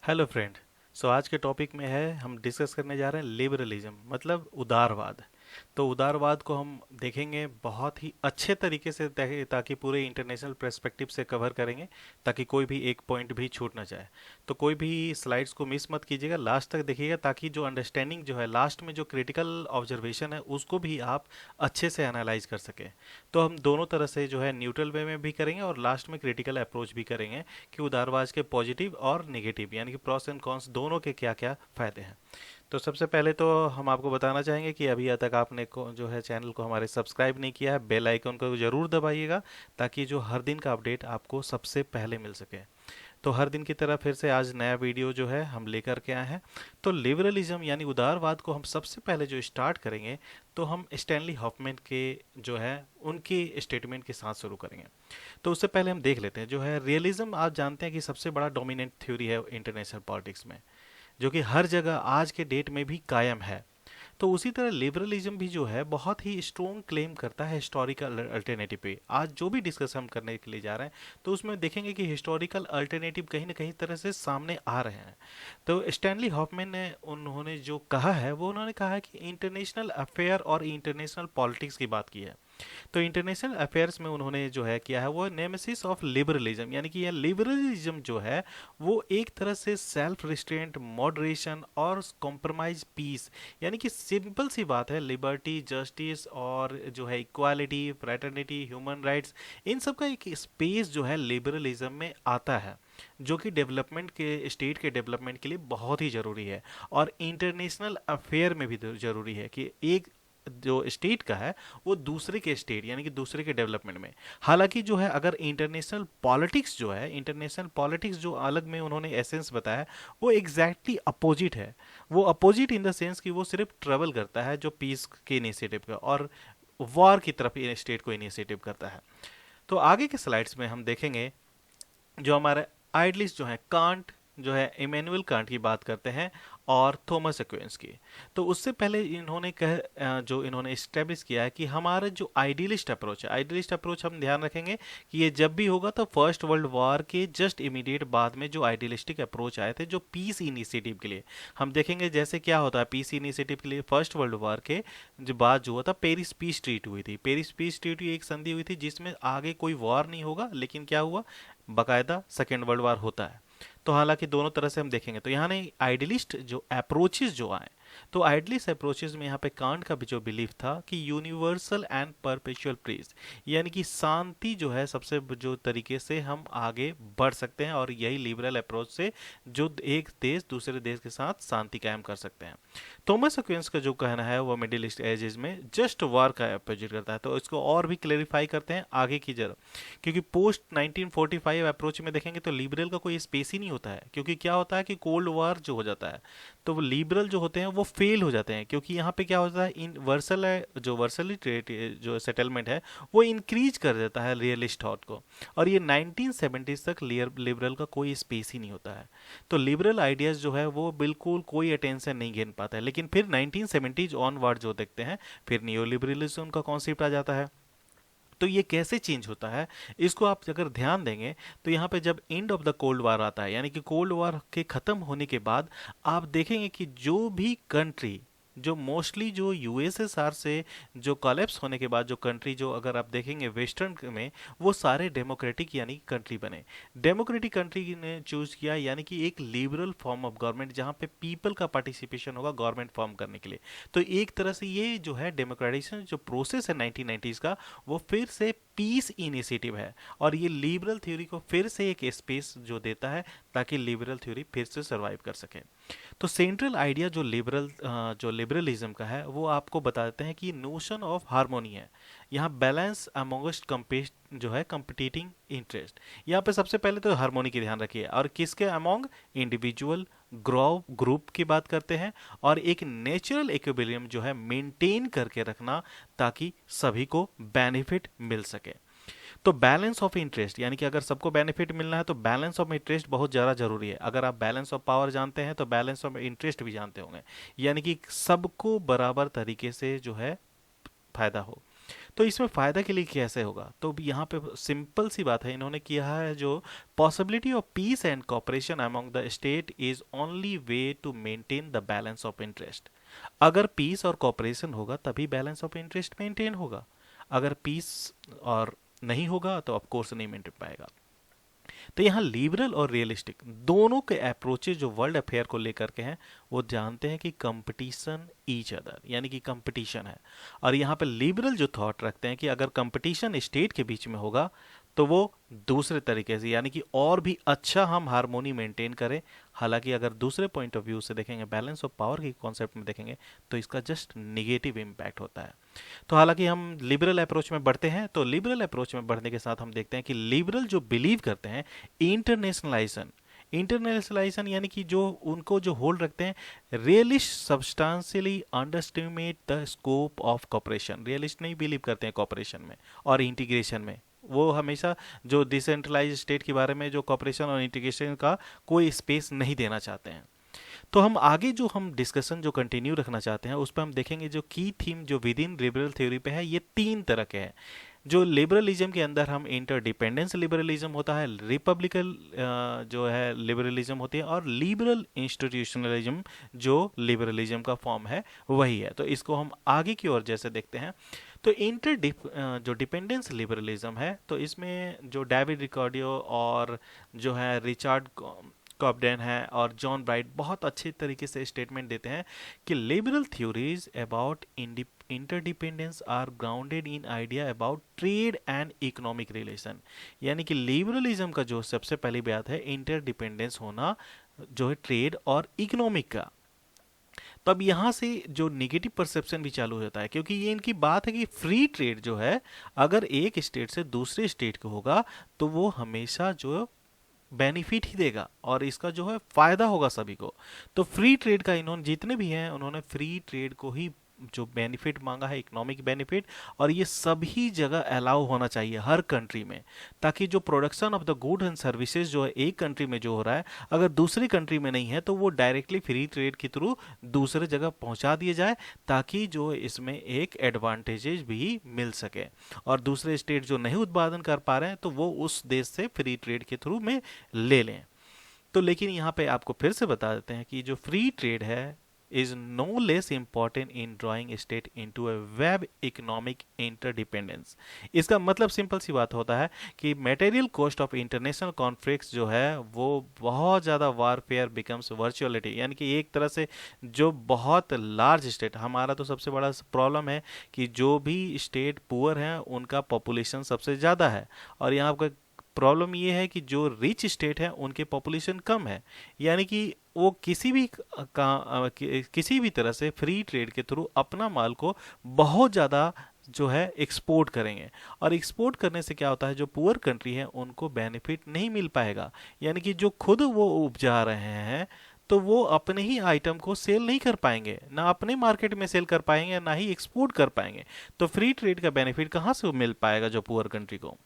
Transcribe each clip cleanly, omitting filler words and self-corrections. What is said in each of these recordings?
Hello friend. सो आज के topic में है हम डिस्कस करने जा रहे हैं लिबरलिज्म मतलब उदारवाद। तो उदारवाद को हम देखेंगे बहुत ही अच्छे तरीके से ताकि पूरे इंटरनेशनल पर्सपेक्टिव से कवर करेंगे, ताकि कोई भी एक पॉइंट भी छूट ना जाए। तो कोई भी स्लाइड्स को मिस मत कीजिएगा, लास्ट तक देखिएगा, ताकि जो अंडरस्टैंडिंग जो है लास्ट में जो क्रिटिकल ऑब्जर्वेशन है उसको भी आप अच्छे से एनालाइज कर सकें। तो हम दोनों तरह से जो है न्यूट्रल वे में भी करेंगे और लास्ट में क्रिटिकल अप्रोच भी करेंगे कि उदारवाद के पॉजिटिव और नेगेटिव यानी कि प्रोस एंड कॉन्स दोनों के क्या क्या फायदे हैं। तो सबसे पहले तो हम आपको बताना चाहेंगे कि अभी तक आपने को जो है चैनल को हमारे सब्सक्राइब नहीं किया है, बेल आइकन को ज़रूर दबाइएगा, ताकि जो हर दिन का अपडेट आपको सबसे पहले मिल सके। तो हर दिन की तरह फिर से आज नया वीडियो जो है हम लेकर के आए हैं। तो लिबरलिज्म यानी उदारवाद को हम सबसे पहले जो स्टार्ट करेंगे, तो हम स्टैनली हॉफमैन के जो है उनके स्टेटमेंट के साथ शुरू करेंगे। तो उससे पहले हम देख लेते हैं जो है रियलिज्म। आप जानते हैं कि सबसे बड़ा डोमिनेंट थ्योरी है इंटरनेशनल पॉलिटिक्स में, जो कि हर जगह आज के डेट में भी कायम है। तो उसी तरह लिबरलिज्म भी जो है बहुत ही स्ट्रोंग क्लेम करता है हिस्टोरिकल अल्टरनेटिव पे। आज जो भी डिस्कस हम करने के लिए जा रहे हैं, तो उसमें देखेंगे कि हिस्टोरिकल अल्टरनेटिव कहीं ना कहीं तरह से सामने आ रहे हैं। तो स्टैनली हॉफमैन ने उन्होंने जो कहा है वो उन्होंने कहा है कि इंटरनेशनल अफेयर और इंटरनेशनल पॉलिटिक्स की बात की है। तो इंटरनेशनल अफेयर्स में उन्होंने जो है किया है वो नेमेसिस ऑफ लिबरलिज्म, यानी कि यह लिबरलिज्म जो है वो एक तरह से सेल्फ रिस्ट्रेंट, मॉडरेशन और कॉम्प्रोमाइज पीस, यानी कि सिंपल सी बात है, लिबर्टी, जस्टिस और जो है इक्वालिटी, फ्रेटर्निटी, ह्यूमन राइट्स, इन सब का एक स्पेस जो है लिबरलिज्म में आता है, जो कि डेवलपमेंट के स्टेट के डेवलपमेंट के लिए बहुत ही ज़रूरी है। और इंटरनेशनल अफेयर में भी ज़रूरी है कि एक जो स्टेट का है वो दूसरे के स्टेट यानी कि दूसरे के डेवलपमेंट में। हालांकि जो है अगर इंटरनेशनल पॉलिटिक्स जो है, इंटरनेशनल पॉलिटिक्स जो अलग में उन्होंने एसेंस बताया, वो एग्जैक्टली अपोजिट है। वो अपोजिट इन द सेंस कि वो सिर्फ ट्रेवल करता है जो पीस के इनिशिएटिव का और वॉर की तरफ स्टेट को इनिशिएटिव करता है। तो आगे के स्लाइड्स में हम देखेंगे जो हमारे आइडलिस्ट जो है कांट, जो है इमैनुअल कांट की बात करते हैं और थॉमस एक्विंस की। तो उससे पहले इन्होंने जो इन्होंने इस्टेब्लिश किया है कि हमारा जो आइडियलिस्ट अप्रोच है, आइडियलिस्ट अप्रोच हम ध्यान रखेंगे कि ये जब भी होगा तो फर्स्ट वर्ल्ड वॉर के जस्ट इमीडिएट बाद में जो आइडियलिस्टिक अप्रोच आए थे जो पीस इनिशिएटिव के लिए, हम देखेंगे जैसे क्या होता है पीस इनिशिएटिव के लिए। फर्स्ट वर्ल्ड वॉर के जो बाद जो हुआ था, पेरिस पीस ट्रीट हुई थी। पेरिस पीस ट्रीट एक संधि हुई थी जिसमें आगे कोई वॉर नहीं होगा, लेकिन क्या हुआ, बाकायदा सेकेंड वर्ल्ड वॉर होता है। तो हालांकि दोनों तरह से हम देखेंगे, तो यहाँ नहीं आइडियलिस्ट जो अप्रोचेस जो आए, तो आइडियलिस्ट अप्रोचेस में यहाँ पे कांट का भी जो बिलीफ था कि यूनिवर्सल एंड परपेचुअल पीस, यानी कि शांति जो है सबसे जो तरीके से हम आगे बढ़ सकते हैं, और यही लिबरल अप्रोच से जो एक देश दूसरे देश के साथ शांति कायम कर सकते हैं। थॉमस एक्विंस का जो कहना है वो मिडिल ईस्ट एजेस में जस्ट वार का अपोजिट करता है। तो इसको और भी क्लेरिफाई करते हैं आगे की जरूरत, क्योंकि पोस्ट 1945 अप्रोच में देखेंगे तो लिबरल का कोई स्पेस ही नहीं होता है। क्योंकि क्या होता है कि कोल्ड वॉर जो हो जाता है तो वो लिबरल जो होते हैं वो फेल हो जाते हैं, क्योंकि यहाँ पे क्या होता है, इन वर्सल जो वर्सली ट्रेड जो सेटलमेंट है वो इंक्रीज कर देता है रियलिस्ट थॉट को, और ये 1970s तक लिबरल का कोई स्पेस ही नहीं होता है। तो लिबरल आइडियाज जो है वो बिल्कुल कोई अटेंशन नहीं गेन पाता है। लेकिन फिर 1970s ऑनवर्ड जो देखते हैं, फिर नियो लिबरलिज्म का कॉन्सेप्ट आ जाता है। तो ये कैसे चेंज होता है, इसको आप अगर ध्यान देंगे तो यहाँ पे जब and of the cold war आता है, यानी कि कोल्ड वार के ख़त्म होने के बाद आप देखेंगे कि जो भी कंट्री, जो मोस्टली जो यूएसएसआर से जो कोलैप्स होने के बाद जो कंट्री जो अगर आप देखेंगे वेस्टर्न में, वो सारे डेमोक्रेटिक यानी कंट्री बने। डेमोक्रेटिक कंट्री ने चूज किया यानी कि एक लिबरल फॉर्म ऑफ गवर्नमेंट जहाँ पे पीपल का पार्टिसिपेशन होगा गवर्नमेंट फॉर्म करने के लिए। तो एक तरह से ये जो है डेमोक्रेटाइजेशन जो प्रोसेस है 1990s का, वो फिर से पीस इनिशिएटिव है, और ये लिबरल थ्योरी को फिर से एक स्पेस जो देता है ताकि लिबरल थ्योरी फिर से सर्वाइव कर सके। तो सेंट्रल आइडिया जो लिबरलिज्म का है वो आपको बता देते हैं कि नोशन ऑफ हार्मोनी है, यहाँ बैलेंस अमोंगस्ट जो है कंपटीटिंग इंटरेस्ट। यहाँ पे सबसे पहले तो हार्मोनी की ध्यान रखिए, और किसके अमोंग, इंडिविजुअल ग्रुप की बात करते हैं, और एक नेचुरल इक्विलिब्रियम जो है मेंटेन करके रखना ताकि सभी को बेनिफिट मिल सके। तो बैलेंस ऑफ इंटरेस्ट, यानी कि अगर सबको बेनिफिट मिलना है तो बैलेंस ऑफ इंटरेस्ट बहुत ज़्यादा जरूरी है। अगर आप बैलेंस ऑफ पावर जानते हैं तो बैलेंस ऑफ इंटरेस्ट भी जानते होंगे, यानी कि सबको बराबर तरीके से जो है फायदा हो। तो इसमें फ़ायदा के लिए कैसे होगा, तो यहाँ पे सिंपल सी बात है, इन्होंने किया है जो possibility of peace and cooperation among the state is only way to maintain the balance of interest. अगर पीस और कॉपरेशन होगा तभी बैलेंस ऑफ इंटरेस्ट मेंटेन होगा। अगर पीस और नहीं होगा तो ऑफ कोर्स नहीं मेंटेन पाएगा। तो यहाँ लिबरल और रियलिस्टिक दोनों के अप्रोचेज जो वर्ल्ड अफेयर को लेकर के हैं, वो जानते हैं कि कंपटीशन ईच अदर, यानी कि कंपटीशन है। और यहाँ पे लिबरल जो थॉट रखते हैं कि अगर कंपटीशन स्टेट के बीच में होगा तो वो दूसरे तरीके से, यानी कि और भी अच्छा हम हारमोनी मेंटेन करें। हालांकि अगर दूसरे पॉइंट ऑफ व्यू से देखेंगे, बैलेंस ऑफ पावर की कॉन्सेप्ट में देखेंगे, तो इसका जस्ट निगेटिव इम्पैक्ट होता है। तो हालांकि हम लिबरल अप्रोच में बढ़ते हैं, तो लिबरल अप्रोच में बढ़ने के साथ हम देखते हैं कि लिबरल जो बिलीव करते हैं इंटरनेशनलाइजेशन, इंटरनेशनलाइजेशन यानी कि जो उनको जो होल्ड रखते हैं realist substantially underestimate the scope of corporation. Realist नहीं बिलीव करते हैं कॉपरेशन में और इंटीग्रेशन में। वो हमेशा जो डिसेंट्रलाइज स्टेट के बारे में जो कॉपरेशन और इंटीग्रेशन का कोई स्पेस नहीं देना चाहते हैं। तो हम आगे जो हम डिस्कशन जो कंटिन्यू रखना चाहते हैं उस पर हम देखेंगे जो की थीम जो विद इन लिबरल थ्योरी पे है, ये तीन तरह के हैं। जो लिबरलिज्म के अंदर हम इंटरडिपेंडेंस लिबरलिज्म होता है, रिपब्लिकन जो है लिबरलिज्म होती है, और लिबरल इंस्टीट्यूशनलिज्म जो लिबरलिज्म का फॉर्म है वही है। तो इसको हम आगे की ओर जैसे देखते हैं, तो जो डिपेंडेंस लिबरलिज्म है, तो इसमें जो डेविड रिकार्डियो और जो है रिचर्ड कॉब्डेन है और जॉन ब्राइट बहुत अच्छे तरीके से स्टेटमेंट देते हैं कि liberal theories about interdependence are grounded in idea about trade and economic relation. यानी कि लिबरलिज्म का जो सबसे पहली बात है इंटरडिपेंडेंस होना जो है ट्रेड और इकोनॉमिक का। तब यहाँ से जो निगेटिव परसेप्शन भी चालू होता है, क्योंकि ये इनकी बात है कि फ्री ट्रेड जो है अगर एक स्टेट से दूसरे स्टेट को होगा तो वो हमेशा जो बेनिफिट ही देगा और इसका जो है फायदा होगा सभी को। तो फ्री ट्रेड का इन्होंने जितने भी हैं उन्होंने फ्री ट्रेड को ही जो बेनिफिट मांगा है, इकोनॉमिक बेनिफिट, और ये सभी जगह अलाउ होना चाहिए हर कंट्री में, ताकि जो production of the good and services जो है एक कंट्री में जो हो रहा है अगर दूसरी कंट्री में नहीं है तो वो डायरेक्टली फ्री ट्रेड के थ्रू दूसरे जगह पहुंचा दिए जाए, ताकि जो इसमें एक एडवांटेजेस भी मिल सके और दूसरे स्टेट जो नहीं उत्पादन कर पा रहे हैं तो वो उस देश से फ्री ट्रेड के थ्रू में ले लें। तो लेकिन यहाँ पे आपको फिर से बता देते हैं कि जो फ्री ट्रेड है is no less important in drawing state into a web economic interdependence। इसका मतलब सिंपल सी बात होता है कि material cost of international conflicts जो है वो बहुत ज़्यादा वारफेयर बिकम्स वर्चुअलिटी, यानी कि एक तरह से जो बहुत लार्ज स्टेट, हमारा तो सबसे बड़ा प्रॉब्लम है कि जो भी स्टेट पुअर हैं उनका पॉपुलेशन सबसे ज़्यादा है, और यहाँ पर प्रॉब्लम ये है कि जो रिच स्टेट है उनके पॉपुलेशन कम है, यानी कि वो किसी भी तरह से फ्री ट्रेड के थ्रू अपना माल को बहुत ज़्यादा जो है एक्सपोर्ट करेंगे, और एक्सपोर्ट करने से क्या होता है जो पुअर कंट्री है उनको बेनिफिट नहीं मिल पाएगा, यानी कि जो खुद वो उपजा रहे हैं तो वो अपने ही आइटम को सेल नहीं कर पाएंगे, ना अपने मार्केट में सेल कर पाएंगे ना ही एक्सपोर्ट कर पाएंगे। तो फ्री ट्रेड का बेनिफिट कहाँ से मिल पाएगा जो पुअर कंट्री को।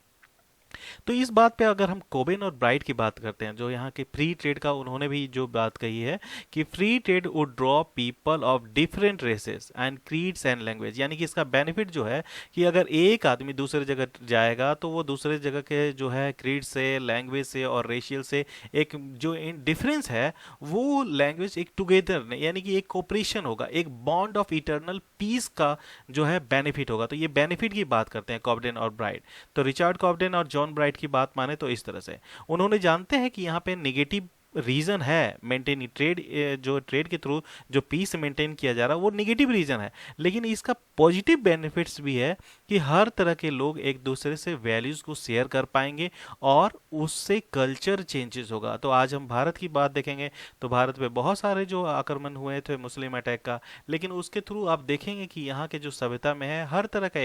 तो इस बात पे अगर हम कोबेन और ब्राइट की बात करते हैं जो यहाँ के फ्री ट्रेड का, उन्होंने भी जो बात कही है कि free trade would draw people of different races and creeds and language, यानी कि इसका बेनिफिट जो है कि अगर एक आदमी दूसरे जगह जाएगा तो वो दूसरे जगह के जो है क्रीड से, लैंग्वेज से और रेशियल से एक जो डिफरेंस है वो लैंग्वेज एक टुगेदर यानी कि एक कोऑपरेशन होगा, एक बॉन्ड ऑफ इटर्नल पीस का जो है बेनिफिट होगा। तो ये बेनिफिट की बात करते हैं कॉब्डेन और ब्राइट। तो रिचर्ड कॉब्डेन और जॉन ब्राइट की बात माने तो इस तरह से उन्होंने जानते हैं कि यहाँ पे नेगेटिव रीजन है मेंटेन ट्रेड, जो ट्रेड के थ्रू जो पीस मेंटेन किया जा रहा है वो नेगेटिव रीजन है, लेकिन इसका पॉजिटिव बेनिफिट्स भी है कि हर तरह के लोग एक दूसरे से वैल्यूज को शेयर कर पाएंगे और उससे कल्चर चेंजेस होगा। तो आज हम भारत की बात देखेंगे तो भारत पे बहुत सारे जो आक्रमण हुए थे मुस्लिम अटैक का, लेकिन उसके थ्रू आप देखेंगे कि यहाँ के जो सभ्यता में है हर तरह का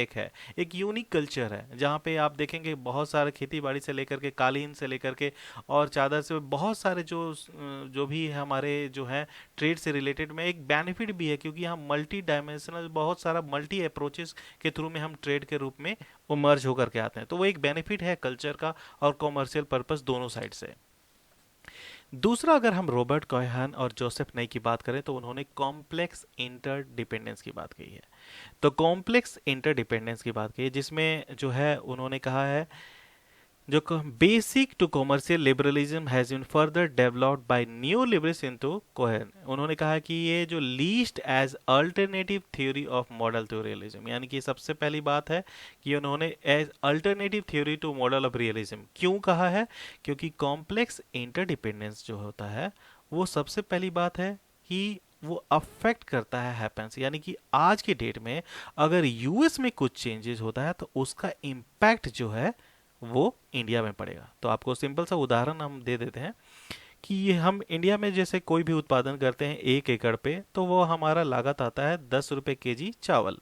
एक यूनिक कल्चर है, जहाँ पे आप देखेंगे बहुत सारे खेती बाड़ी से लेकर के कालीन से लेकर के और चादर से बहुत सारे जो भी हमारे जो है ट्रेड से रिलेटेड में एक बेनिफिट भी है, क्योंकि हम मल्टी डायमेंशनल बहुत सारा मल्टी अप्रोचेस के थ्रू में हम ट्रेड के रूप में वो मर्ज होकर के आते हैं। तो वो एक बेनिफिट है कल्चर का और कॉमर्शियल पर्पस दोनों साइड से। दूसरा, अगर हम रॉबर्ट कोहेन और जोसेफ नई की बात करें तो उन्होंने कॉम्प्लेक्स इंटरडिपेंडेंस की बात कही है। तो कॉम्प्लेक्स इंटरडिपेंडेंस की बात कही है, जिसमें जो है उन्होंने कहा है जो basic to commercial liberalism has been further developed by new liberals into Keohane. उन्होंने कहा कि ये जो least as alternative theory of model to realism, यानी कि सबसे पहली बात है कि उन्होंने as alternative theory to model of realism क्यों कहा है, क्योंकि कॉम्प्लेक्स इंटरडिपेंडेंस जो होता है वो सबसे पहली बात है कि वो अफेक्ट करता है हैपेंस, यानी कि आज के डेट में अगर यूएस में कुछ चेंजेस होता है तो उसका इम्पैक्ट जो है वो इंडिया में पड़ेगा। तो आपको सिंपल सा उदाहरण हम दे देते हैं कि ये हम इंडिया में जैसे कोई भी उत्पादन करते हैं 1 एकड़ पे, तो वो हमारा लागत आता है 10 रुपए केजी चावल,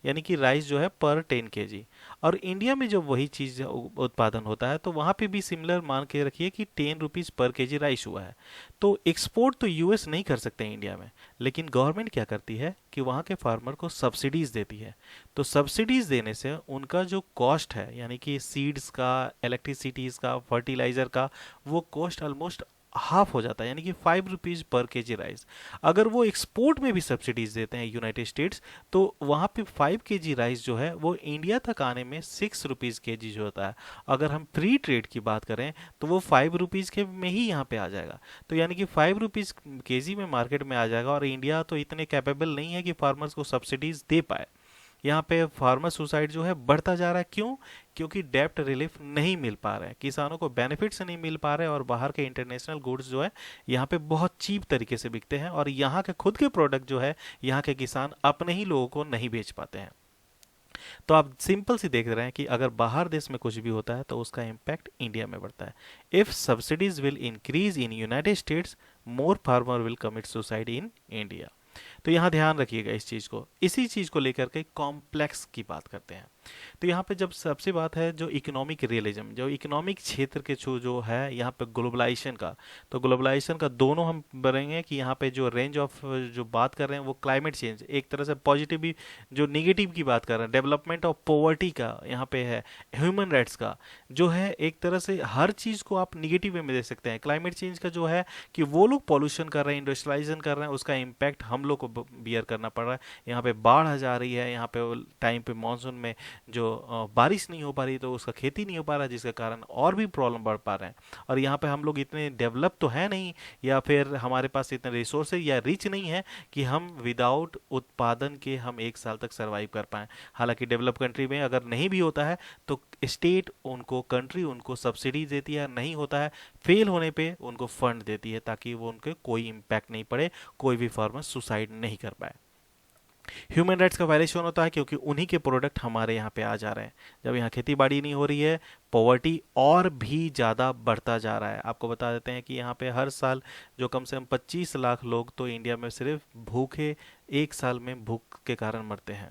यानी कि राइस जो है पर 10 केजी। और इंडिया में जब वही चीज़ उत्पादन होता है तो वहाँ पे भी सिमिलर मान के रखिए कि 10 रुपीज़ पर केजी राइस हुआ है। तो एक्सपोर्ट तो यूएस नहीं कर सकते हैं इंडिया में, लेकिन गवर्नमेंट क्या करती है कि वहाँ के फार्मर को सब्सिडीज देती है। तो सब्सिडीज देने से उनका जो कॉस्ट है, यानी कि सीड्स का, इलेक्ट्रिसिटीज का, फर्टिलाइजर का, वो कॉस्ट ऑलमोस्ट हाफ हो जाता है, यानी कि 5 रुपीज़ पर केजी राइस। अगर वो एक्सपोर्ट में भी सब्सिडीज देते हैं यूनाइटेड स्टेट्स, तो वहाँ पे 5 केजी राइस जो है वो इंडिया तक आने में 6 रुपीज़ केजी जो होता है। अगर हम फ्री ट्रेड की बात करें तो वो 5 रुपीज़ के में ही यहाँ पे आ जाएगा। तो यानी कि 5 रुपीज़ केजी में मार्केट में आ जाएगा, और इंडिया तो इतने कैपेबल नहीं है कि फार्मर्स को सब्सिडीज दे पाए। यहाँ पे फार्मर सुसाइड जो है बढ़ता जा रहा है। क्यों? क्योंकि डेप्ट रिलीफ नहीं मिल पा रहा है, किसानों को बेनिफिट्स नहीं मिल पा रहे हैं, और बाहर के इंटरनेशनल गुड्स जो है यहाँ पे बहुत चीप तरीके से बिकते हैं, और यहाँ के खुद के प्रोडक्ट जो है यहाँ के किसान अपने ही लोगों को नहीं बेच पाते हैं। तो आप सिंपल सी देख रहे हैं कि अगर बाहर देश में कुछ भी होता है तो उसका इम्पैक्ट इंडिया में बढ़ता है। If subsidies will increase in United states, more farmer will commit suicide in India. तो यहाँ ध्यान रखिएगा इस चीज़ को। इसी चीज़ को लेकर के कॉम्प्लेक्स की बात करते हैं। तो यहाँ पे जब सबसे बात है जो इकोनॉमिक रियलिज्म, जो इकोनॉमिक क्षेत्र के जो है यहाँ पे ग्लोबलाइजेशन का, तो ग्लोबलाइजेशन का दोनों हम बढ़ेंगे कि यहाँ पे जो रेंज ऑफ जो बात कर रहे हैं वो क्लाइमेट चेंज, एक तरह से पॉजिटिव भी, जो निगेटिव की बात कर रहे हैं डेवलपमेंट ऑफ पॉवर्टी का यहाँ पे है, ह्यूमन राइट्स का जो है, एक तरह से हर चीज़ को आप निगेटिव वे में दे सकते हैं। क्लाइमेट चेंज का जो है कि वो लोग पॉल्यूशन कर रहे हैं, इंडस्ट्रियलाइजेशन कर रहे हैं, उसका इम्पैक्ट हम लोग को बियर करना पड़ रहा है। यहाँ पे बाढ़ आ जा रही है, यहाँ पे टाइम पे मानसून में जो बारिश नहीं हो पा रही, तो उसका खेती नहीं हो पा रहा, जिसके कारण और भी प्रॉब्लम बढ़ पा रहे हैं। और यहाँ पे हम लोग इतने डेवलप तो है नहीं, या फिर हमारे पास इतने रिसोर्सेज या रिच नहीं है कि हम विदाउट उत्पादन के हम 1 साल तक सरवाइव कर पाएं। हालांकि डेवलप कंट्री में अगर नहीं भी होता है तो स्टेट उनको, कंट्री उनको सब्सिडी देती है, नहीं होता है फेल होने पे उनको फंड देती है, ताकि वो उनके कोई इम्पैक्ट नहीं पड़े, कोई भी फार्मर सुसाइड नहीं कर पाए। ह्यूमन राइट्स का वायलेशन होता है क्योंकि उन्हीं के प्रोडक्ट हमारे यहाँ पे आ जा रहे हैं। जब यहाँ खेती बाड़ी नहीं हो रही है, पॉवर्टी और भी ज़्यादा बढ़ता जा रहा है। आपको बता देते हैं कि यहाँ पे हर साल जो कम से कम 25 लाख लोग तो इंडिया में सिर्फ भूखे, 1 साल में भूख के कारण मरते हैं।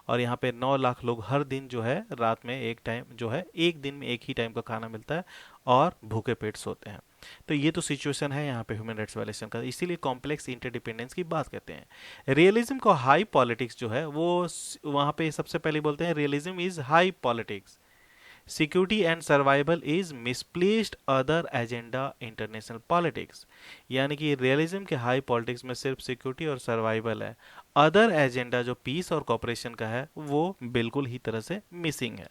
और यहाँ पे 9 लाख लोग हर दिन जो है रात में एक टाइम जो है, एक दिन में एक ही टाइम का खाना मिलता है और भूखे पेट सोते हैं। तो ये तो सिचुएशन है यहाँ पे ह्यूमन राइट्स वायलेशन का, इसीलिए कॉम्प्लेक्स इंटरडिपेंडेंस की बात करते हैं। रियलिज्म को हाई पॉलिटिक्स जो है वो वहाँ पे सबसे पहले बोलते हैं realism is high politics, security and survival is misplaced other agenda international politics. यानी कि रियलिज्म के हाई पॉलिटिक्स में सिर्फ सिक्योरिटी और सर्वाइवल है, अदर एजेंडा जो पीस और कॉपरेशन का है वो बिल्कुल ही तरह से मिसिंग है।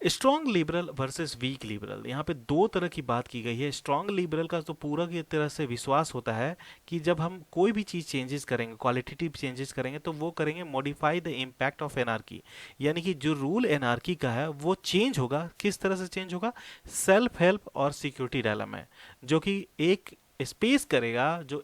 Strong liberal versus weak liberal, यहाँ पे दो तरह की बात की गई है। स्ट्रॉन्ग लिबरल का तो पूरा की तरह से विश्वास होता है कि जब हम कोई भी चीज़ चेंजेस करेंगे, क्वालिटेटिव चेंजेस करेंगे, तो वो करेंगे modify the impact of anarchy. यानी कि जो रूल एनार्की का है वो चेंज होगा। किस तरह से चेंज होगा? सेल्फ हेल्प और सिक्योरिटी डायलमा में, जो कि एक स्पेस करेगा जो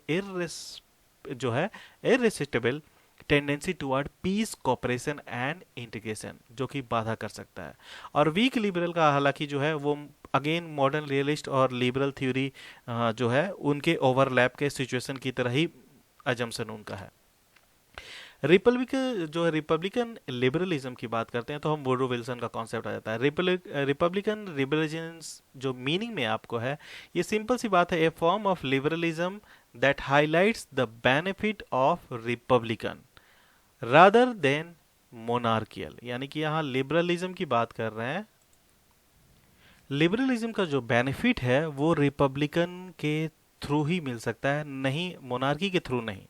जो है irresistible tendency toward peace, cooperation and integration, जो कि बाधा कर सकता है। और वीक लिबरल का हालांकि जो है वो अगेन मॉडर्न रियलिस्ट और लिबरल थ्योरी जो है उनके ओवरलैप के सिचुएशन की तरह ही अजम्पशन उनका है। रिपब्लिकन जो है, रिपब्लिकन लिबरलिज्म की बात करते हैं तो हम वुडरो विल्सन का कॉन्सेप्ट आ जाता है। रिपब्लिकन लिबरलिज्म जो मीनिंग में आपको है, ये सिंपल सी बात है, a form of liberalism that highlights the benefit of republican rather than monarchial. यानी कि यहाँ लिबरलिज्म की बात कर रहे हैं लिबरलिज्म का जो बेनिफिट है वो रिपब्लिकन के थ्रू ही मिल सकता है, नहीं मोनार्की के थ्रू नहीं।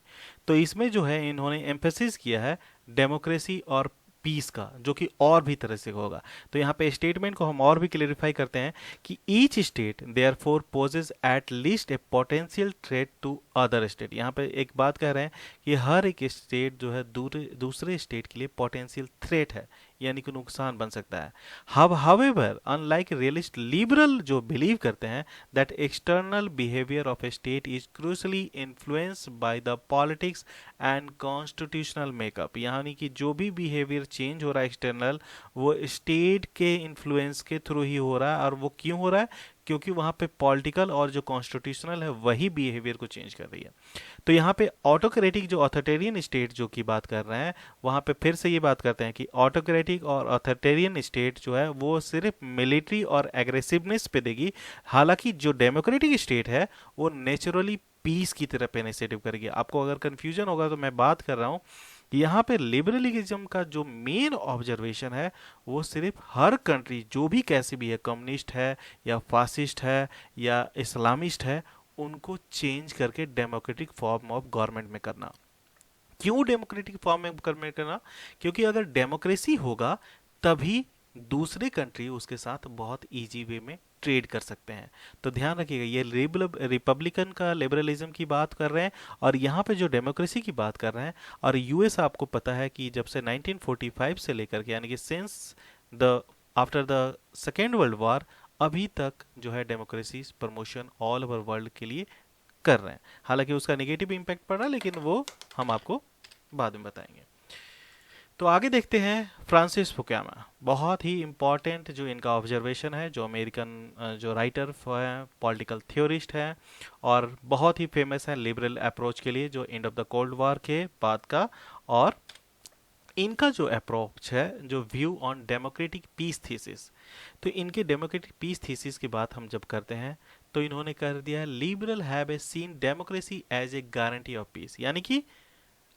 तो इसमें जो है इन्होंने एम्फेसिस किया है डेमोक्रेसी और पीस का, जो कि और भी तरह से होगा। तो यहाँ पे स्टेटमेंट को हम और भी क्लेरिफाई करते हैं कि each state therefore poses at least a potential threat to other state. यहाँ पे एक बात कह रहे हैं कि हर एक स्टेट जो है दूसरे स्टेट के लिए पोटेंशियल थ्रेट है, यानी कि नुकसान बन सकता है। हावेवर अनलाइक रियलिस्ट लिबरल जो बिलीव करते हैं that external behaviour of a state is crucially influenced by the politics and constitutional makeup, यानी कि जो भी बिहेवियर चेंज हो रहा है एक्सटर्नल, वो स्टेट के इन्फ्लुएंस के थ्रू ही हो रहा है। और वो क्यों हो रहा है? क्योंकि वहां पे पॉलिटिकल और जो कॉन्स्टिट्यूशनल है वही बिहेवियर को चेंज कर रही है। तो यहाँ पे ऑटोक्रेटिक जो ऑथोरिटेरियन स्टेट जो की बात कर रहे हैं, वहां पे फिर से ये बात करते हैं कि ऑटोक्रेटिक और ऑथोरिटेरियन स्टेट जो है वो सिर्फ मिलिट्री और एग्रेसिवनेस पे देगी, हालांकि जो डेमोक्रेटिक स्टेट है वो नेचुरली पीस की तरफ इनिशिएटिव करेगी। आपको अगर कंफ्यूजन होगा तो मैं बात कर रहा हूँ कि यहाँ पे लिबरलिज्म का जो मेन ऑब्जर्वेशन है वो सिर्फ हर कंट्री जो भी कैसी भी है, कम्युनिस्ट है या फासिस्ट है या इस्लामिस्ट है, उनको चेंज करके डेमोक्रेटिक फॉर्म ऑफ गवर्नमेंट में करना। क्यों डेमोक्रेटिक फॉर्म में गवर्नमेंट करना? क्योंकि अगर डेमोक्रेसी होगा तभी दूसरे कंट्री उसके साथ बहुत इजी वे में ट्रेड कर सकते हैं। तो ध्यान रखिएगा, ये रिपब्लिकन का लिबरलिज्म की बात कर रहे हैं और यहाँ पे जो डेमोक्रेसी की बात कर रहे हैं। और यूएस आपको पता है कि जब से 1945 से लेकर के, यानी कि since the after the second world war, अभी तक जो है democracy promotion all over world के लिए कर रहे हैं। हालांकि उसका नेगेटिव इम्पैक्ट पड़ रहा है, लेकिन वो हम आपको बाद में बताएंगे। तो आगे देखते हैं फ्रांसिस फुकुयामा। बहुत ही इंपॉर्टेंट जो इनका ऑब्जर्वेशन है, जो अमेरिकन जो राइटर हैं, पॉलिटिकल थ्योरिस्ट हैं और बहुत ही फेमस है लिबरल अप्रोच के लिए, जो end of the cold war के बाद का। और इनका जो अप्रोच है, जो view on democratic peace thesis, तो इनके डेमोक्रेटिक पीस थीसिस की बात हम जब करते हैं तो इन्होंने कर दिया है liberal have a seen democracy as a guarantee of peace. यानी कि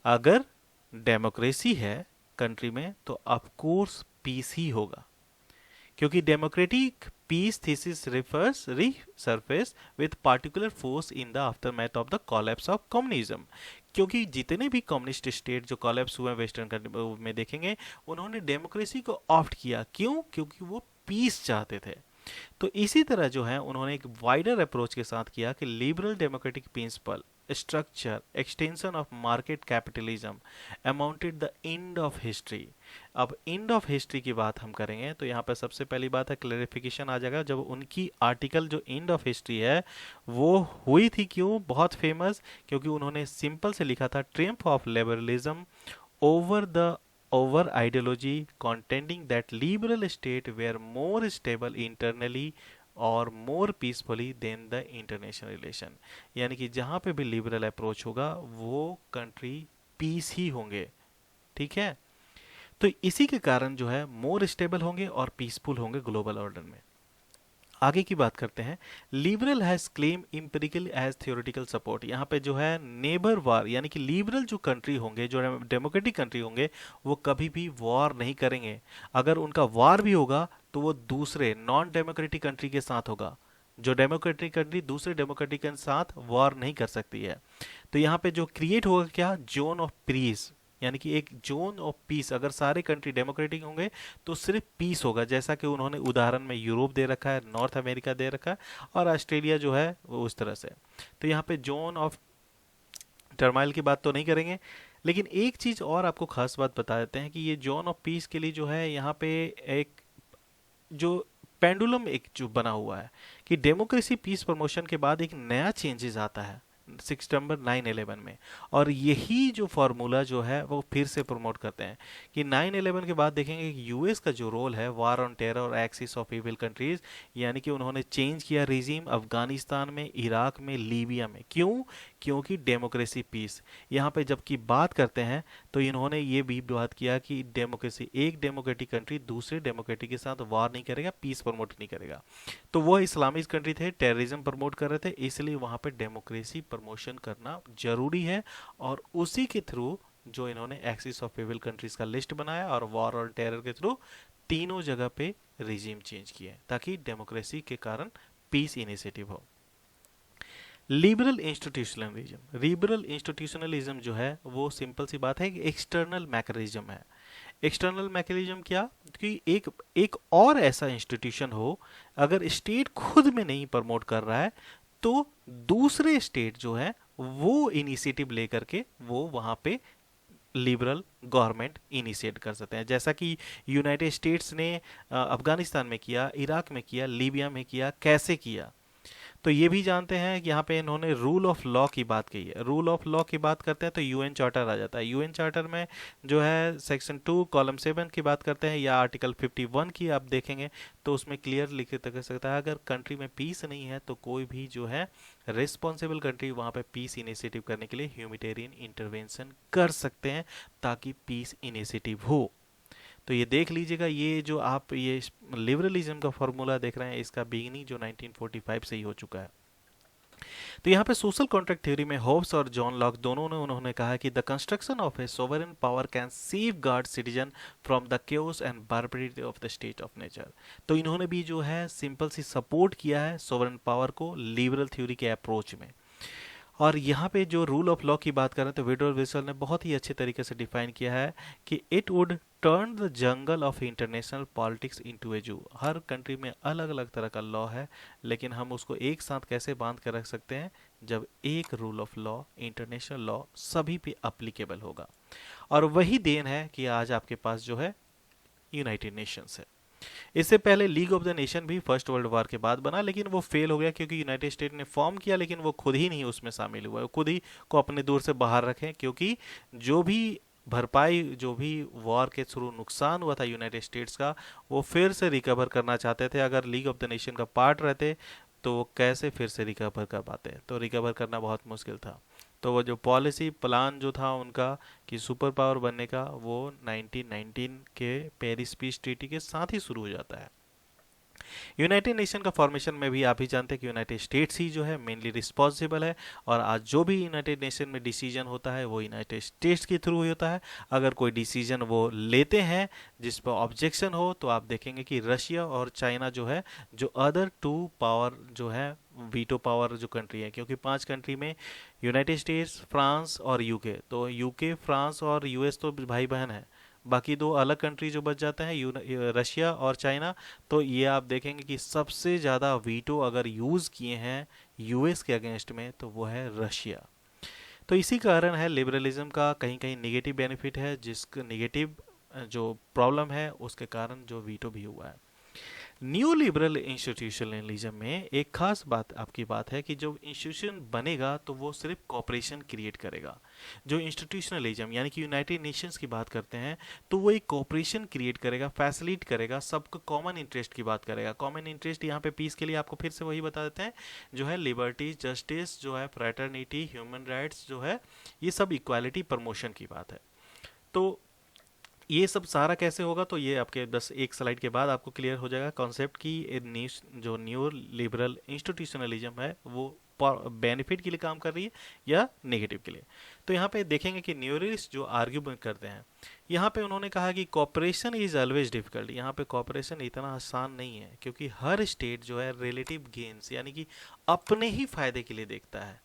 अगर डेमोक्रेसी है कंट्री में तो ऑफ कोर्स पीस ही होगा, क्योंकि democratic peace thesis refers resurface with particular force in the aftermath of the collapse of communism. क्योंकि जितने भी कम्युनिस्ट स्टेट जो कोलैप्स हुए वेस्टर्न कंट्री में देखेंगे, उन्होंने डेमोक्रेसी को ऑप्ट किया। क्यों? क्योंकि वो पीस चाहते थे। तो इसी तरह जो है उन्होंने एक वाइडर अप्रोच के साथ किया कि liberal democratic principle structure extension of market capitalism amounted the end of history. अब एंड ऑफ हिस्ट्री की बात हम करेंगे तो यहाँ पर सबसे पहली बात है क्लैरिफिकेशन आ जाएगा, जब उनकी आर्टिकल जो एंड ऑफ हिस्ट्री है वो हुई थी। क्यों बहुत फेमस? क्योंकि उन्होंने सिंपल से लिखा था Triumph of liberalism over the over ideology contending that liberal state were more stable internally और more peacefully than the international relation। यानी कि जहां पे भी लिबरल अप्रोच होगा वो कंट्री पीस ही होंगे। ठीक है, तो इसी के कारण जो है मोर स्टेबल होंगे और पीसफुल होंगे ग्लोबल ऑर्डर में। आगे की बात करते हैं। Liberal has claim empirical as theoretical support. यहाँ पे जो है नेबर वार, यानी कि लिबरल जो कंट्री होंगे, जो डेमोक्रेटिक कंट्री होंगे, वो कभी भी वॉर नहीं करेंगे। अगर उनका वॉर भी होगा तो वो दूसरे नॉन डेमोक्रेटिक कंट्री के साथ होगा। जो डेमोक्रेटिक कंट्री दूसरे डेमोक्रेटिक के साथ वॉर नहीं कर सकती है। तो यहाँ पे जो क्रिएट होगा क्या, जोन ऑफ पीस, यानी कि एक जोन ऑफ पीस। अगर सारे कंट्री डेमोक्रेटिक होंगे तो सिर्फ पीस होगा, जैसा कि उन्होंने उदाहरण में यूरोप दे रखा है, नॉर्थ अमेरिका दे रखा है और ऑस्ट्रेलिया जो है वो उस तरह से। तो यहाँ पे जोन ऑफ टर्माइल की बात तो नहीं करेंगे, लेकिन एक चीज और आपको खास बात बता देते हैं कि ये जोन ऑफ पीस के लिए जो है यहाँ पे एक जो पेंडुलम एक जो बना हुआ है कि डेमोक्रेसी पीस प्रमोशन के बाद एक नया चेंजेस आता है सितंबर 9/11 में। और यही जो फॉर्मूला जो है वो फिर से प्रमोट करते हैं कि 9/11 के बाद देखेंगे कि यूएस का जो रोल है वार ऑन टेरर और एक्सिस ऑफ इविल कंट्रीज, यानी कि उन्होंने चेंज किया रिजीम अफगानिस्तान में, इराक में, लीबिया में। क्यों? क्योंकि डेमोक्रेसी पीस। यहाँ पे जबकि बात करते हैं तो इन्होंने ये भी बात किया कि डेमोक्रेसी, एक डेमोक्रेटिक कंट्री दूसरे डेमोक्रेटिक के साथ वार नहीं करेगा, पीस प्रमोट नहीं करेगा। तो वो इस्लामिक कंट्री थे, टेररिज्म प्रमोट कर रहे थे, इसलिए वहां पे डेमोक्रेसी प्रमोशन करना जरूरी है। और उसी के थ्रू जो इन्होंने एक्सिस ऑफ एविल कंट्रीज का लिस्ट बनाया और वॉर और टेरर के थ्रू तीनों जगह पे रिजीम चेंज किए ताकि डेमोक्रेसी के कारण पीस इनिशिएटिव हो। लिबरल इंस्टीट्यूशनलिज्म जो है वो सिंपल सी बात है कि एक्सटर्नल मैकेनिज्म है। एक्सटर्नल मैकेनिज्म क्या कि एक एक और ऐसा इंस्टीट्यूशन हो, अगर स्टेट खुद में नहीं प्रमोट कर रहा है तो दूसरे स्टेट जो है वो इनिशिएटिव लेकर के वो वहां पे लिबरल गवर्नमेंट इनिशिएट कर सकते हैं, जैसा कि यूनाइटेड स्टेट्स ने अफगानिस्तान में किया, इराक में किया, लीबिया में किया, कैसे किया। तो ये भी जानते हैं कि यहाँ पे इन्होंने रूल ऑफ लॉ की बात कही है। रूल ऑफ लॉ की बात करते हैं तो यूएन चार्टर आ जाता है। यूएन चार्टर में जो है सेक्शन 2 कॉलम 7 की बात करते हैं या आर्टिकल 51 की आप देखेंगे तो उसमें क्लियर लिखित कर सकता है, अगर कंट्री में पीस नहीं है तो कोई भी जो है रिस्पॉन्सिबल कंट्री वहाँ पे पीस इनिशिएटिव करने के लिए ह्यूमैनिटेरियन इंटरवेंशन कर सकते हैं ताकि पीस इनिशिएटिव हो। तो ये देख लीजिएगा, ये जो आप ये लिबरलिज्म का फॉर्मूला देख रहे हैं इसका बिगिनिंग जो 1945 से ही हो चुका है। तो यहाँ पे सोशल कॉन्ट्रैक्ट थ्योरी में होब्स और जॉन लॉक दोनों ने उन्होंने कहा कि the construction of a sovereign power can safeguard citizen from the chaos and barbarity of the state of nature. तो इन्होंने भी जो है सिंपल सी सपोर्ट किया है सोवरेन पावर को लिबरल थ्योरी के अप्रोच में। और यहाँ पे जो रूल ऑफ लॉ की बात करें तो विडोर विसल ने बहुत ही अच्छे तरीके से डिफाइन किया है कि it would turn the jungle of international politics into a zoo. हर कंट्री में अलग अलग तरह का लॉ है, लेकिन हम उसको एक साथ कैसे बांध कर रख सकते हैं जब एक rule of law, international law सभी पे अप्लीकेबल होगा। और वही देन है कि आज आपके पास जो है यूनाइटेड नेशंस है। इससे पहले लीग ऑफ द नेशन भी फर्स्ट वर्ल्ड वॉर के बाद बना, लेकिन वो फेल हो गया क्योंकि यूनाइटेड स्टेट ने फॉर्म किया लेकिन वो खुद ही नहीं उसमें शामिल हुआ, वो खुद ही को अपने दूर से बाहर रखें, क्योंकि जो भी भरपाई, जो भी वॉर के थ्रू नुकसान हुआ था यूनाइटेड स्टेट्स का, वो फिर से रिकवर करना चाहते थे। अगर लीग ऑफ द नेशन का पार्ट रहते तो वो कैसे फिर से रिकवर कर पाते, तो रिकवर करना बहुत मुश्किल था। तो वो जो पॉलिसी प्लान जो था उनका कि सुपर पावर बनने का, वो 1919 के पेरिस पीस ट्रीटी के साथ ही शुरू हो जाता है। यूनाइटेड नेशन का फॉर्मेशन में भी आप ही जानते हैं कि यूनाइटेड स्टेट्स ही जो है मेनली रिस्पॉन्सिबल है, और आज जो भी यूनाइटेड नेशन में डिसीजन होता है वो यूनाइटेड स्टेट्स के थ्रू होता है। अगर कोई डिसीजन वो लेते हैं जिस पर ऑब्जेक्शन हो तो आप देखेंगे कि रशिया और चाइना जो है, जो अदर टू पावर जो है वीटो पावर जो कंट्री है, क्योंकि 5 कंट्री में यूनाइटेड स्टेट्स, फ्रांस और यूके, तो यूके, फ्रांस और यूएस तो भाई बहन है, बाकी 2 अलग कंट्री जो बच जाते हैं रशिया और चाइना। तो ये आप देखेंगे कि सबसे ज़्यादा वीटो अगर यूज़ किए हैं यूएस के अगेंस्ट में तो वो है रशिया। तो इसी कारण है लिबरलिज्म का कहीं कहीं निगेटिव बेनिफिट है, जिसका निगेटिव जो प्रॉब्लम है उसके कारण जो वीटो भी हुआ है। न्यू लिबरल इंस्टीट्यूशनलिज्म में एक खास बात आपकी बात है कि जो इंस्टीट्यूशन बनेगा तो वो सिर्फ कॉपरेशन क्रिएट करेगा। जो इंस्टीट्यूशनलिज्म यानी कि यूनाइटेड नेशंस की बात करते हैं तो वो एक कॉपरेशन क्रिएट करेगा, फैसिलिट करेगा, सबको कॉमन इंटरेस्ट की बात करेगा। कॉमन इंटरेस्ट यहाँ पे पीस के लिए आपको फिर से वही बता देते हैं, जो है लिबर्टी, जस्टिस, जो है फ्रेटर्निटी, ह्यूमन राइट्स, जो है ये सब इक्वालिटी प्रमोशन की बात है। तो ये सब सारा कैसे होगा, तो ये आपके बस एक स्लाइड के बाद आपको क्लियर हो जाएगा कॉन्सेप्ट की जो न्यू लिबरल इंस्टीट्यूशनलिज्म है वो बेनिफिट के लिए काम कर रही है या नेगेटिव के लिए। तो यहाँ पे देखेंगे कि न्यूरिस्ट जो आर्ग्यूमेंट करते हैं, यहाँ पे उन्होंने कहा कि कॉपरेशन इज ऑलवेज डिफिकल्ट। यहाँ पे कॉपरेशन इतना आसान नहीं है क्योंकि हर स्टेट जो है रिलेटिव गेन्स यानी कि अपने ही फायदे के लिए देखता है,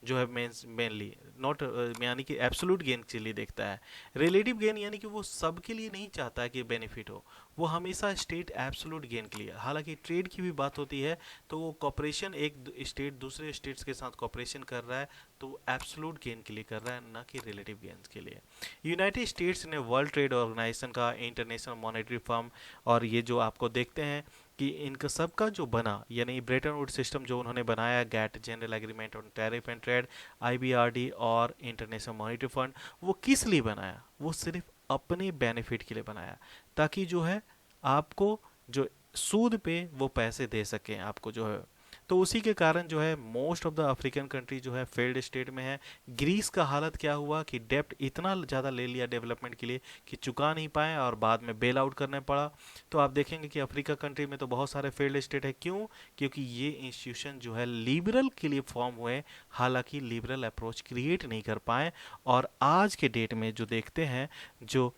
जो है मेनली नॉट यानी कि एब्सोल्यूट गेन के लिए देखता है। रिलेटिव गेन यानी कि वो सबके लिए नहीं चाहता है कि बेनिफिट हो, वो हमेशा स्टेट एब्सोल्यूट गेन के लिए। हालांकि ट्रेड की भी बात होती है तो वो कॉपरेशन, एक स्टेट दूसरे स्टेट्स के साथ कॉपरेशन कर रहा है तो एब्सोल्यूट गेन के लिए कर रहा है, ना कि रिलेटिव गेन के लिए। यूनाइटेड स्टेट्स ने वर्ल्ड ट्रेड ऑर्गेनाइजेशन का, इंटरनेशनल मॉनेटरी फंड, और ये जो आपको देखते हैं कि इनका सबका जो बना यानी ब्रेटन वुड सिस्टम जो उन्होंने बनाया, GATT, general agreement on tariff and trade, IBRD और इंटरनेशनल मॉनेटरी फंड, वो किस लिए बनाया? वो सिर्फ अपने बेनिफिट के लिए बनाया, ताकि जो है आपको जो सूद पे वो पैसे दे सकें आपको जो है। तो उसी के कारण जो है most of the African country जो है फेल्ड स्टेट में है। ग्रीस का हालत क्या हुआ कि डेप्ट इतना ज़्यादा ले लिया डेवलपमेंट के लिए कि चुका नहीं पाए और बाद में बेल आउट करना पड़ा। तो आप देखेंगे कि अफ्रीका कंट्री में तो बहुत सारे फेल्ड स्टेट है। क्यों? क्योंकि ये इंस्टीट्यूशन जो है लिबरल के लिए फॉर्म हुए, हालांकि लिबरल अप्रोच क्रिएट नहीं कर पाए। और आज के डेट में जो देखते हैं, जो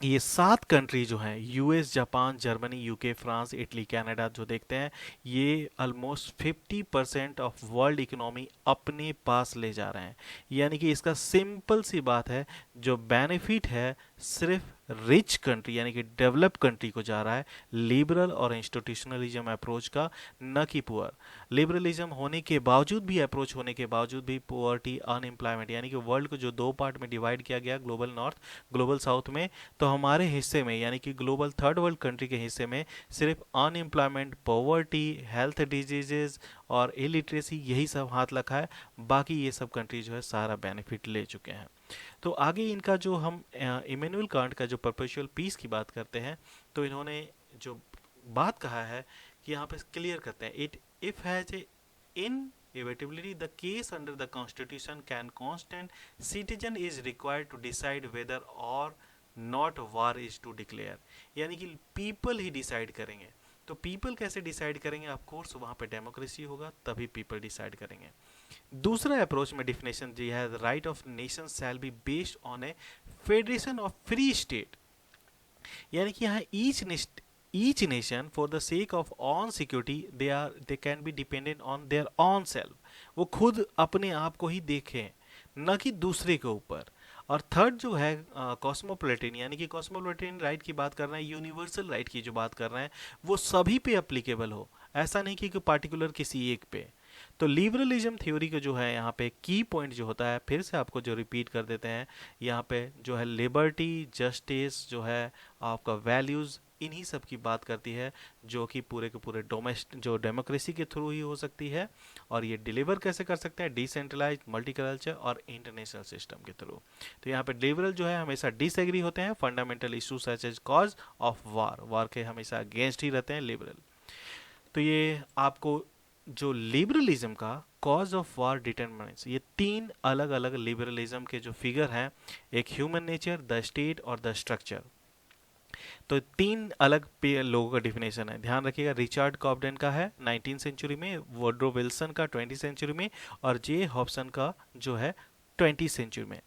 ये 7 कंट्री जो हैं, US, Japan, Germany, UK, France, Italy, Canada, जो देखते हैं ये ऑलमोस्ट 50% ऑफ वर्ल्ड इकोनॉमी अपने पास ले जा रहे हैं। यानी कि इसका सिंपल सी बात है, जो बेनिफिट है सिर्फ रिच कंट्री यानी कि डेवलप कंट्री को जा रहा है, लिबरल और इंस्टीट्यूशनलिज्म अप्रोच का, न कि पुअर। लिबरलिज्म होने के बावजूद भी, अप्रोच होने के बावजूद भी, पुअर्टी, अनएम्प्लॉयमेंट, यानी कि वर्ल्ड को जो दो पार्ट में डिवाइड किया गया, ग्लोबल नॉर्थ, ग्लोबल साउथ में, तो हमारे हिस्से में यानी कि ग्लोबल थर्ड वर्ल्ड कंट्री के हिस्से में सिर्फ अनएम्प्लॉयमेंट, पॉवर्टी, हेल्थ डिजीजेज और इलिटरेसी, यही सब हाथ रखा है। बाकी ये सब कंट्री जो है सारा बेनिफिट ले चुके हैं। तो आगे इनका जो हम इमैनुअल कांट का जो परपेचुअल पीस की बात करते हैं, तो इन्होंने जो बात कहा है कि यहाँ पे क्लियर करते हैं, it if has a inevitably the case under the constitution can constant citizen is required to decide whether or not war is to declare। यानी कि पीपल ही डिसाइड करेंगे। तो पीपल कैसे डिसाइड करेंगे? ऑफ कोर्स वहाँ पे डेमोक्रेसी होगा, तभी पीपल डिसाइड करेंगे। दूसरा अप्रोच में डिफिनेशन दिया है, right of nation shall be based on A federation of free state. यानी कि यहाँ each nation for the sake of own security they can be dependent on their own self। वो खुद अपने आप को ही देखें, न कि दूसरे के ऊपर। और थर्ड जो है कॉस्मोपोलिटन, यानी कि कॉस्मोपोलिटन राइट की बात कर रहे हैं, यूनिवर्सल राइट की जो बात कर रहे हैं, वो सभी पे अप्लीकेबल हो, ऐसा नहीं कि पार्टिकुलर किसी एक पे। तो लिबरलिज्म थ्योरी का जो है यहाँ पे की पॉइंट जो होता है, फिर से आपको जो रिपीट कर देते हैं, यहाँ पे जो है लिबर्टी, जस्टिस, जो है आपका वैल्यूज़, इन्हीं सब की बात करती है, जो कि पूरे के पूरे जो डेमोक्रेसी के थ्रू ही हो सकती है। और ये डिलीवर कैसे कर सकते हैं? डिसेंट्रलाइज, मल्टीकल्चर और इंटरनेशनल सिस्टम के थ्रू। तो यहाँ पे लिबरल जो है हमेशा डिसएग्री होते हैं fundamental issue such as cause of war के हमेशा अगेंस्ट ही रहते हैं लिबरल। तो ये आपको जो लिबरलिज्म का कॉज ऑफ वार डिटरमिनेंट्स, ये 3 अलग अलग लिबरलिज्म के जो फिगर हैं, एक ह्यूमन नेचर, द स्टेट और द स्ट्रक्चर। तो 3 अलग लोगों का डिफिनेशन है, ध्यान रखिएगा। रिचर्ड कॉब्डेन का है 19 सेंचुरी में, वुडरो विल्सन का 20 सेंचुरी में, और जे हॉब्सन का जो है 20 सेंचुरी में।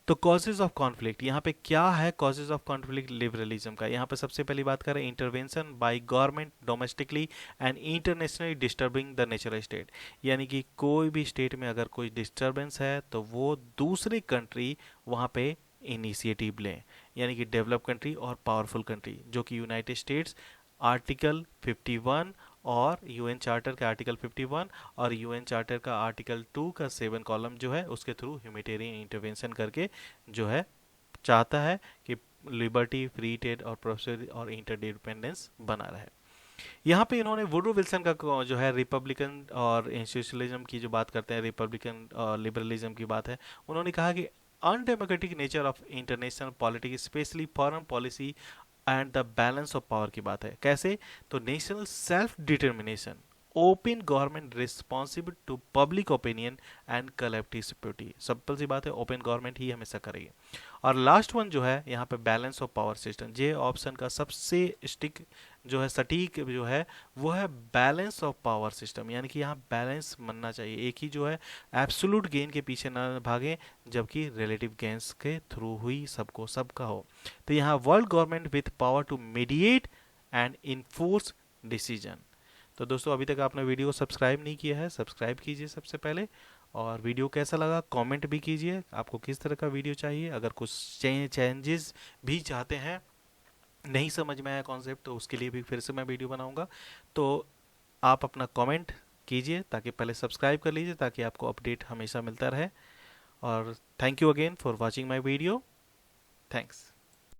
तो कॉजेज ऑफ कॉन्फ्लिक्ट, यहाँ पे क्या है कॉजेज ऑफ कॉन्फ्लिक्ट लिबरलिज्म का? यहाँ पे सबसे पहली बात करें, intervention by government domestically and internationally disturbing the natural state. यानी कि कोई भी स्टेट में अगर कोई डिस्टर्बेंस है तो वो दूसरी कंट्री वहाँ पे इनिशिएटिव लें, यानी कि डेवलप कंट्री और पावरफुल कंट्री, जो कि यूनाइटेड स्टेट्स आर्टिकल 51 और यूएन चार्टर का आर्टिकल 51 और यूएन चार्टर का आर्टिकल 2 का 7 कॉलम जो है उसके थ्रू ह्यूमैनिटेरियन इंटरवेंशन करके जो है चाहता है कि लिबर्टी, फ्री ट्रेड और प्रोस्पेरिटी और इंटरडिपेंडेंस बना रहे। यहाँ पे इन्होंने वुडरो विल्सन का जो है रिपब्लिकन और इंस्टीट्यूशनलिज्म की जो बात करते हैं, रिपब्लिकन और लिबरलिज्म की बात है, उन्होंने कहा कि undemocratic nature of international politics specially foreign policy and the balance of power की बात है। कैसे? तो national self determination, open government responsible to public opinion and collective security. Simple सी बात है, ओपन गवर्नमेंट ही हमेशा करेगी। और लास्ट वन जो है यहाँ पे बैलेंस ऑफ पावर सिस्टम, ये ऑप्शन का सबसे स्टिक जो है सटीक जो है वो है बैलेंस ऑफ पावर सिस्टम। यानी कि यहाँ बैलेंस बनना चाहिए, एक ही जो है एब्सोल्यूट गेन के पीछे ना भागे, जबकि रिलेटिव गेन्स के थ्रू हुई सबको सबका हो। तो यहाँ world government with power to mediate and enforce decision. तो दोस्तों, अभी तक आपने वीडियो को सब्सक्राइब नहीं किया है, सब्सक्राइब कीजिए सबसे पहले। और वीडियो कैसा लगा कमेंट भी कीजिए, आपको किस तरह का वीडियो चाहिए। अगर कुछ चेंजेस भी चाहते हैं, नहीं समझ में आया कॉन्सेप्ट, तो उसके लिए भी फिर से मैं वीडियो बनाऊंगा। तो आप अपना कमेंट कीजिए, ताकि पहले सब्सक्राइब कर लीजिए ताकि आपको अपडेट हमेशा मिलता रहे। और thank you again for watching my video. Thanks.